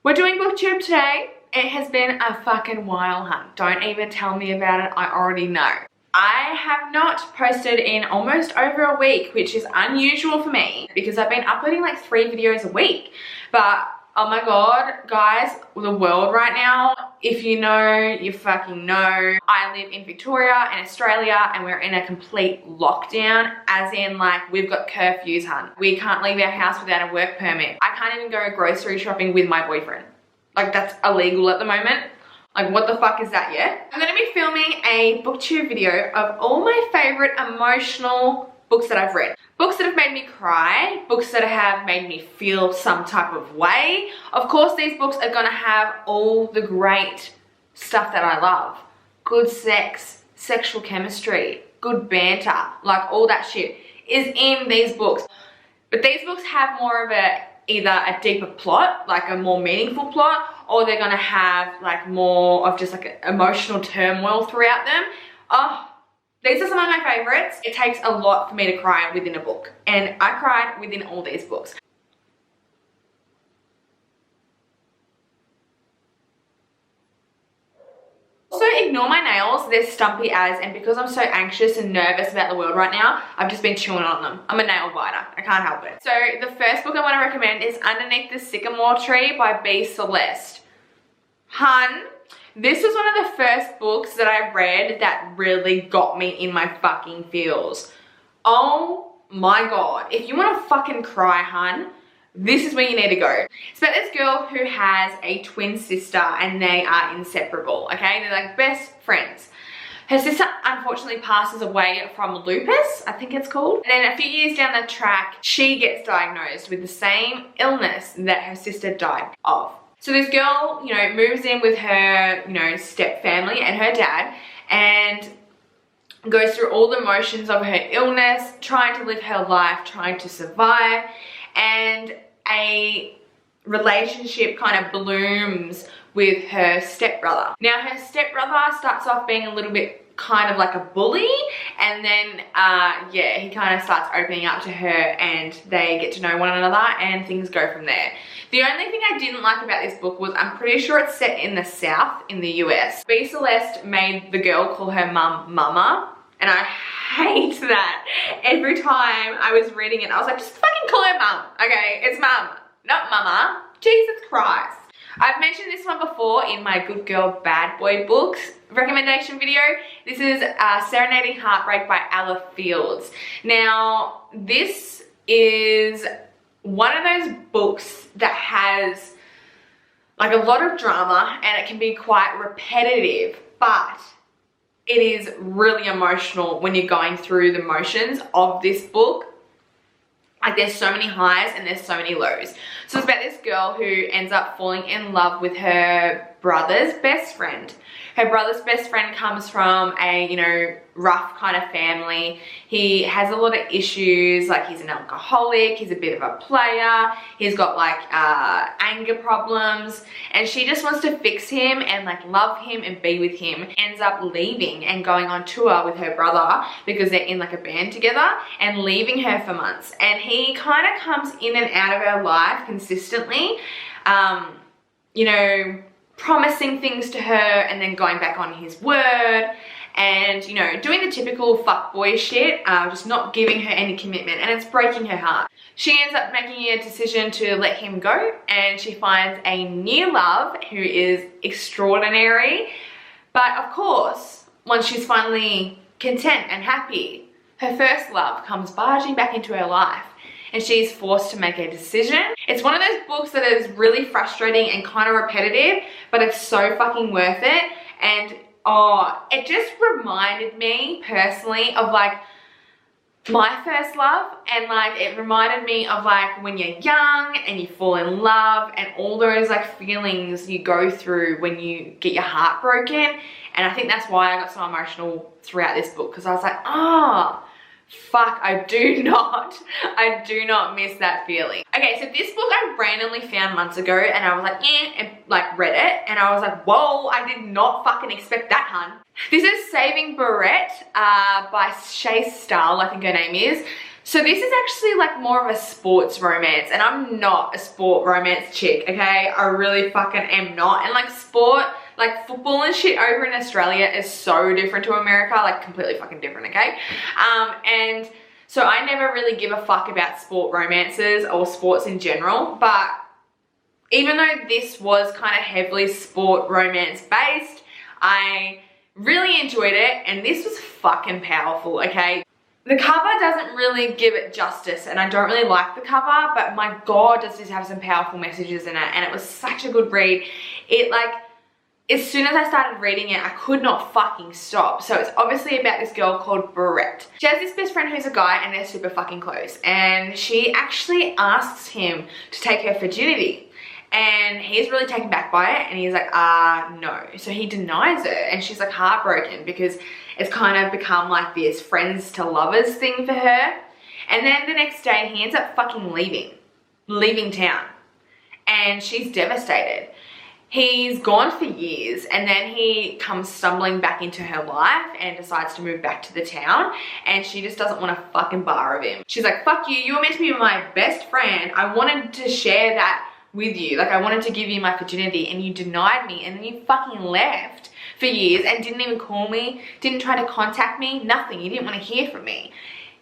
We're doing booktube today. It has been a fucking while, hun. Don't even tell me about it, I already know. I have not posted in almost over a week, which is unusual for me because I've been uploading like 3 videos a week. But oh my god, guys, the world right now, if you know, you fucking know. I live in Victoria in Australia and we're in a complete lockdown, as in like we've got curfews, hun. We can't leave our house without a work permit. I can't even go grocery shopping with my boyfriend. Like that's illegal at the moment. Like what the fuck is that, yeah? I'm gonna be filming a booktube video of all my favorite emotional books that I've read. Books that have made me cry, books that have made me feel some type of way. Of course, these books are gonna have all the great stuff that I love. Good sex, sexual chemistry, good banter, like all that shit is in these books. But these books have more of either a deeper plot, like a more meaningful plot, or they're gonna have like more of just like emotional turmoil throughout them. Oh, these are some of my favorites. It takes a lot for me to cry within a book, and I cried within all these books. Also, ignore my nails, they're stumpy as, and because I'm so anxious and nervous about the world right now, I've just been chewing on them. I'm a nail biter, I can't help it. So the first book I want to recommend is Underneath the Sycamore Tree by B.Celeste. Hun, this was one of the first books that I read that really got me in my fucking feels. Oh my god, if you want to fucking cry, hun, this is where you need to go. It's about this girl who has a twin sister and they are inseparable, okay? They're like best friends. Her sister unfortunately passes away from lupus, I think it's called. And then a few years down the track, she gets diagnosed with the same illness that her sister died of. So this girl, you know, moves in with her, you know, step family and her dad and goes through all the motions of her illness, trying to live her life, trying to survive, and a relationship kind of blooms with her stepbrother. Now her stepbrother starts off being a little bit kind of like a bully, and then yeah, he kind of starts opening up to her and they get to know one another and things go from there. The only thing I didn't like about this book was I'm pretty sure it's set in the South in the US. B.Celeste made the girl call her mum Mama, and I hate that. Every time I was reading it, I was like, just fucking call her mum, okay? It's mum, not mama. Jesus Christ. I've mentioned this one before in my Good Girl Bad Boy books recommendation video. This is Serending Heartbreak by Ella Fields. Now, this is one of those books that has like a lot of drama and it can be quite repetitive, but it is really emotional when you're going through the motions of this book. Like there's so many highs and there's so many lows. So it's about this girl who ends up falling in love with her brother's best friend. Her brother's best friend comes from a, you know, rough kind of family. He has a lot of issues, like he's an alcoholic, he's a bit of a player, he's got like anger problems, and she just wants to fix him and like love him and be with him. Ends up leaving and going on tour with her brother because they're in like a band together, and leaving her for months. And he kind of comes in and out of her life consistently, you know, promising things to her and then going back on his word, and you know, doing the typical fuckboy shit, just not giving her any commitment, and it's breaking her heart. She ends up making a decision to let him go, and she finds a new love who is extraordinary. But of course, once she's finally content and happy, her first love comes barging back into her life, and she's forced to make a decision. It's one of those books that is really frustrating and kind of repetitive, but it's so fucking worth it. And oh, it just reminded me personally of like my first love, and like it reminded me of like when you're young and you fall in love and all those like feelings you go through when you get your heart broken. And I think that's why I got so emotional throughout this book, because I was like, oh, fuck, I do not miss that feeling. Okay, so this book I randomly found months ago, and I was like, yeah, and like read it, and I was like, whoa, I did not fucking expect that, hun. This is Saving Barrett by Shay Stahl, I think her name is. So this is actually like more of a sports romance, and I'm not a sport romance chick, okay? I really fucking am not. And like sport, like football and shit over in Australia is so different to America, like completely fucking different, okay? And so I never really give a fuck about sport romances or sports in general, but even though this was kind of heavily sport romance based, I really enjoyed it, and this was fucking powerful, okay? The cover doesn't really give it justice, and I don't really like the cover, but my god, does this have some powerful messages in it, and it was such a good read. It like, as soon as I started reading it, I could not fucking stop. So it's obviously about this girl called Barette. She has this best friend who's a guy, and they're super fucking close, and she actually asks him to take her virginity. And he's really taken back by it, and he's like, no. So he denies it, and she's like heartbroken because it's kind of become like this friends to lovers thing for her. And then the next day he ends up fucking leaving town, and she's devastated. He's gone for years, and then he comes stumbling back into her life and decides to move back to the town, and she just doesn't want a fucking bar of him. She's like, fuck you, you were meant to be my best friend. I wanted to share that with you. Like, I wanted to give you my virginity, and you denied me, and then you fucking left for years and didn't even call me, didn't try to contact me, nothing. You didn't want to hear from me.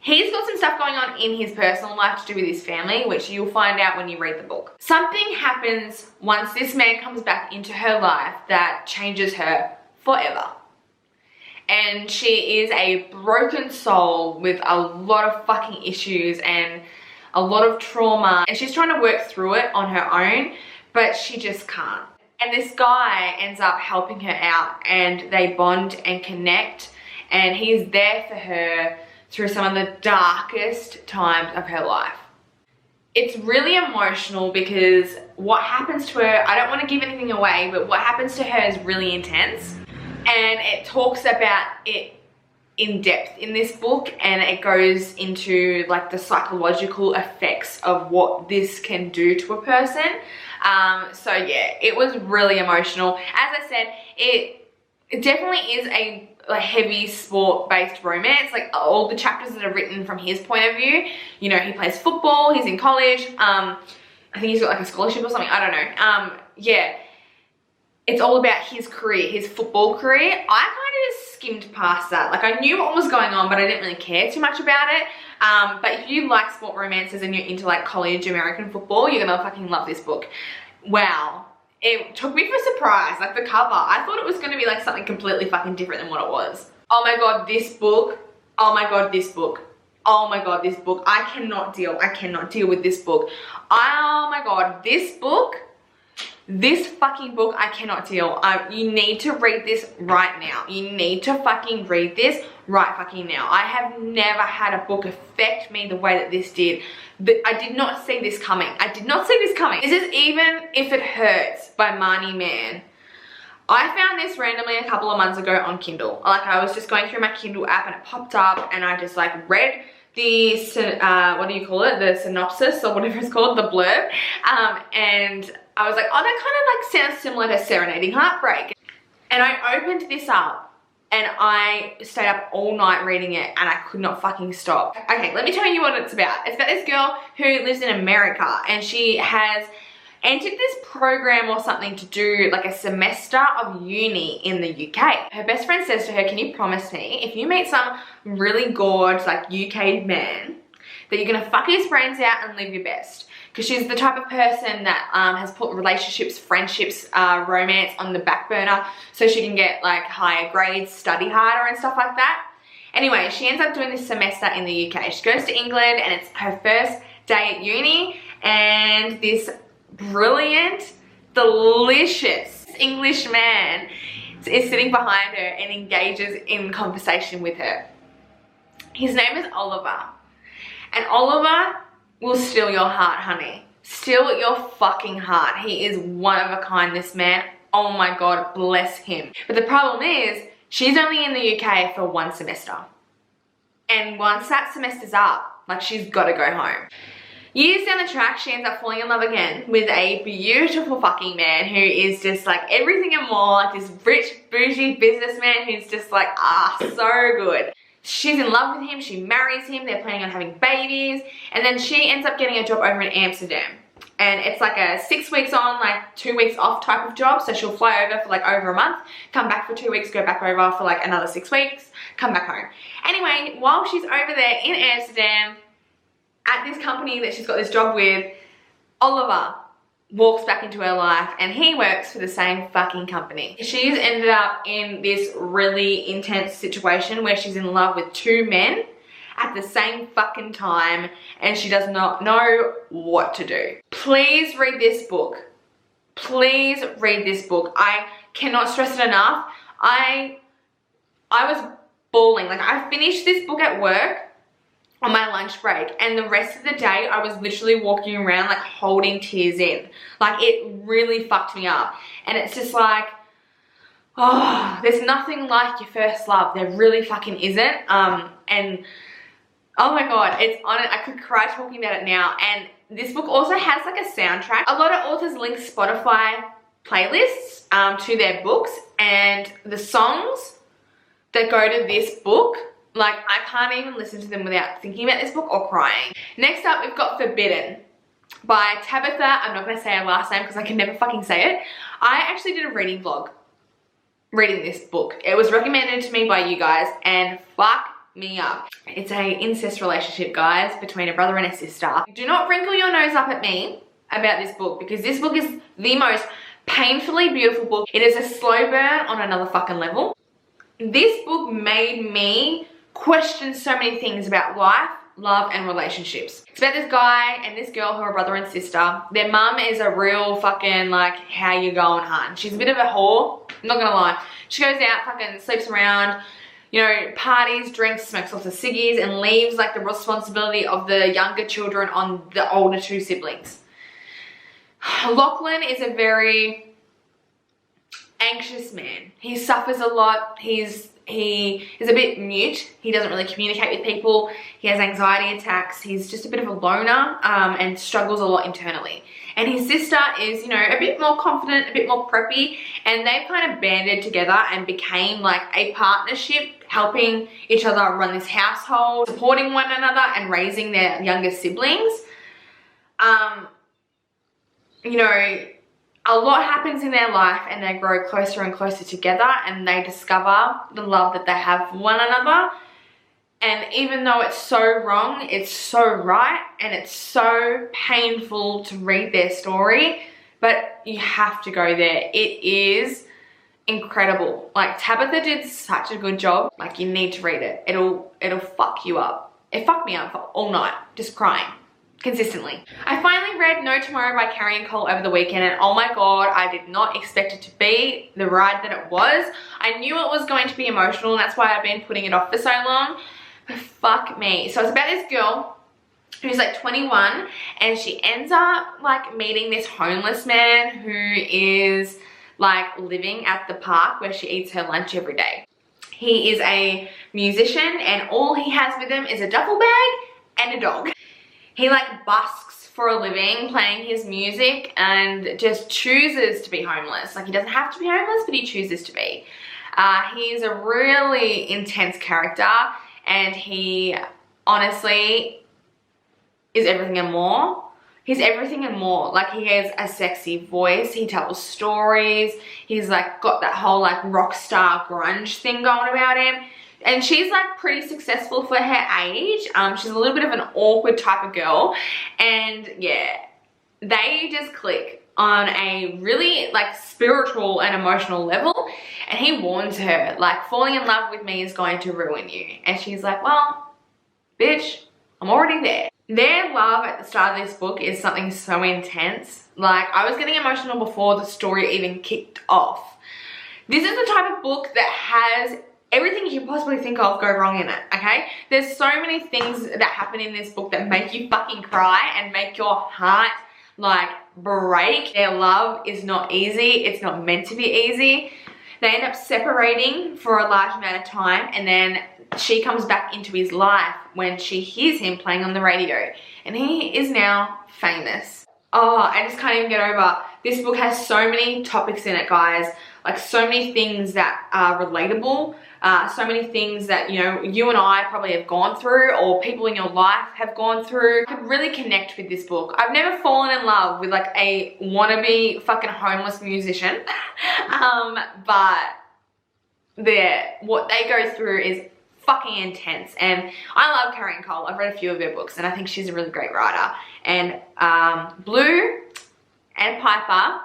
He's got some stuff going on in his personal life to do with his family, which you'll find out when you read the book. Something happens once this man comes back into her life that changes her forever. And she is a broken soul with a lot of fucking issues and a lot of trauma, and she's trying to work through it on her own, but she just can't. And this guy ends up helping her out, and they bond and connect, and he's there for her through some of the darkest times of her life. It's really emotional because what happens to her, I don't want to give anything away, but what happens to her is really intense, and it talks about it in depth in this book, and it goes into like the psychological effects of what this can do to a person. So yeah, it was really emotional. As I said, it definitely is a heavy sport-based romance. Like all the chapters that are written from his point of view, you know, he plays football, he's in college, I think he's got like a scholarship or something, I don't know. Yeah, it's all about his career, his football career. I kind of just skimmed past that. Like, I knew what was going on, but I didn't really care too much about it. But if you like sport romances and you're into like college American football, you're gonna fucking love this book. Wow. It took me for a surprise, like the cover. I thought it was gonna be like something completely fucking different than what it was. Oh my god, this book. Oh my god, this book. Oh my god, this book. I cannot deal with this book. Oh my god, this book. This fucking book, I cannot deal. You need to read this right now. You need to fucking read this right fucking now. I have never had a book affect me the way that this did. I did not see this coming. I did not see this coming. This is Even If It Hurts by Marni, Mann. I found this randomly a couple of months ago on Kindle. Like, I was just going through my Kindle app and it popped up, and I just like read the, what do you call it? The synopsis or whatever it's called, the blurb. And I was like, oh, that kind of like sounds similar to Serending Heartbreak. And I opened this up and I stayed up all night reading it, and I could not fucking stop. Okay, let me tell you what it's about. It's about this girl who lives in America, and she has entered this program or something to do like a semester of uni in the UK. Her best friend says to her, can you promise me if you meet some really gorgeous like UK man that you're gonna fuck his brains out and live your best? Because she's the type of person that has put relationships, friendships, romance on the back burner so she can get like higher grades, study harder and stuff like that. Anyway, she ends up doing this semester in the UK. She goes to England, and it's her first day at uni, and this brilliant, delicious English man is sitting behind her and engages in conversation with her. His name is Oliver, and Oliver will steal your heart, honey. Steal your fucking heart. He is one of a kind, this man. Oh my god, bless him. But the problem is, she's only in the UK for one semester. And once that semester's up, like, she's got to go home. Years down the track, she ends up falling in love again with a beautiful fucking man who is just like everything and more, like this rich, bougie businessman who's just like, so good. she's in love with him, she marries him, they're planning on having babies, and then she ends up getting a job over in Amsterdam. And it's like a 6 weeks on, like 2 weeks off type of job. So she'll fly over for like over a month, come back for 2 weeks, go back over for like another 6 weeks, come back home. Anyway, while she's over there in Amsterdam at this company that she's got this job with, Oliver walks back into her life and he works for the same fucking company. She's ended up in this really intense situation where she's in love with 2 men at the same fucking time and she does not know what to do. Please read this book. Please read this book. I cannot stress it enough. I was bawling. Like, I finished this book at work on my lunch break and the rest of the day I was literally walking around like holding tears in. Like, it really fucked me up. And it's just like, oh, there's nothing like your first love. There really fucking isn't. And oh my god, it's on it. I could cry talking about it now. And this book also has like a soundtrack. A lot of authors link Spotify playlists to their books, and the songs that go to this book, like, I can't even listen to them without thinking about this book or crying. Next up, we've got Forbidden by Tabatha. I'm not going to say her last name because I can never fucking say it. I actually did a reading vlog reading this book. It was recommended to me by you guys and fuck me up. It's a incest relationship, guys, between a brother and a sister. Do not wrinkle your nose up at me about this book because this book is the most painfully beautiful book. It is a slow burn on another fucking level. This book made me question so many things about life, love, and relationships. It's about this guy and this girl who are brother and sister. Their mum is a real fucking, like, how you going, hun? She's a bit of a whore, I'm not gonna lie. She goes out, fucking sleeps around, you know, parties, drinks, smokes lots of ciggies, and leaves like the responsibility of the younger children on the older 2 siblings. Lachlan is a very anxious man. He suffers a lot. He is a bit mute. He doesn't really communicate with people. He has anxiety attacks. He's just a bit of a loner and struggles a lot internally. And his sister is, you know, a bit more confident, a bit more preppy, and they've kind of banded together and became like a partnership, helping each other run this household, supporting one another and raising their younger siblings. You know, a lot happens in their life and they grow closer and closer together and they discover the love that they have for one another. And even though it's so wrong, it's so right, and it's so painful to read their story, but you have to go there. It is incredible. Like, Tabatha did such a good job. Like, you need to read it. It'll fuck you up. It fucked me up for all night, just crying consistently. I finally read No Tomorrow by Carian over the weekend, and oh my god, I did not expect it to be the ride that it was. I knew it was going to be emotional, and that's why I've been putting it off for so long. But fuck me. So it's about this girl who's like 21 and she ends up like meeting this homeless man who is like living at the park where she eats her lunch every day. He is a musician and all he has with him is a duffel bag and a dog. He like busks for a living playing his music and just chooses to be homeless. Like, he doesn't have to be homeless, but he chooses to be. He's a really intense character. And he honestly is everything and more. He's everything and more. Like, he has a sexy voice. He tells stories. He's like got that whole like rock star grunge thing going about him. And she's like pretty successful for her age. She's a little bit of an awkward type of girl. And yeah, they just click on a really like spiritual and emotional level, and he warns her like, falling in love with me is going to ruin you. And she's like, well, bitch, I'm already there. Their love at the start of this book is something so intense. Like, I was getting emotional before the story even kicked off. This is the type of book that has everything you can possibly think of go wrong in it, okay? There's so many things that happen in this book that make you fucking cry and make your heart like break. Their love is not easy. It's not meant to be easy. They end up separating for a large amount of time, and then she comes back into his life when she hears him playing on the radio, and he is now famous. Oh, I just can't even get over. This book has so many topics in it, guys. like so many things that are relatable, so many things that, you know, you and I probably have gone through, or people in your life have gone through. I could really connect with this book. I've never fallen in love with like a wannabe fucking homeless musician, but what they go through is fucking intense, and I love Carian. I've read a few of her books and I think she's a really great writer. And Blue and Piper,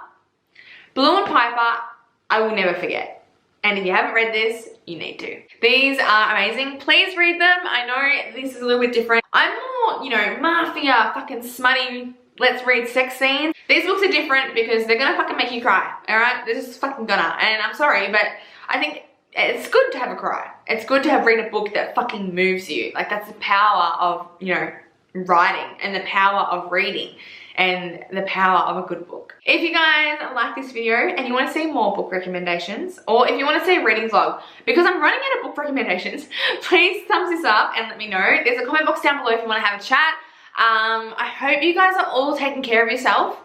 I will never forget. And if you haven't read this, you need to. These are amazing. Please read them. I know this is a little bit different. I'm more, you know, mafia, fucking smutty, let's read sex scenes. These books are different because they're gonna fucking make you cry, alright? They're just fucking gonna. And I'm sorry, but I think it's good to have a cry. It's good to have read a book that fucking moves you. Like, that's the power of, you know, writing, and the power of reading, and the power of a good book. If you guys like this video and you want to see more book recommendations, or if you want to see a reading vlog, because I'm running out of book recommendations, please thumbs this up and let me know. There's a comment box down below if you want to have a chat. I hope you guys are all taking care of yourself.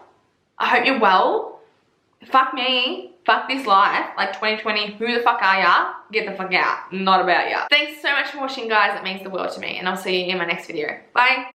I hope you're well. Fuck me. Fuck this life. Like 2020, who the fuck are ya? Get the fuck out. Not about ya. Thanks so much for watching, guys. It means the world to me, and I'll see you in my next video. Bye.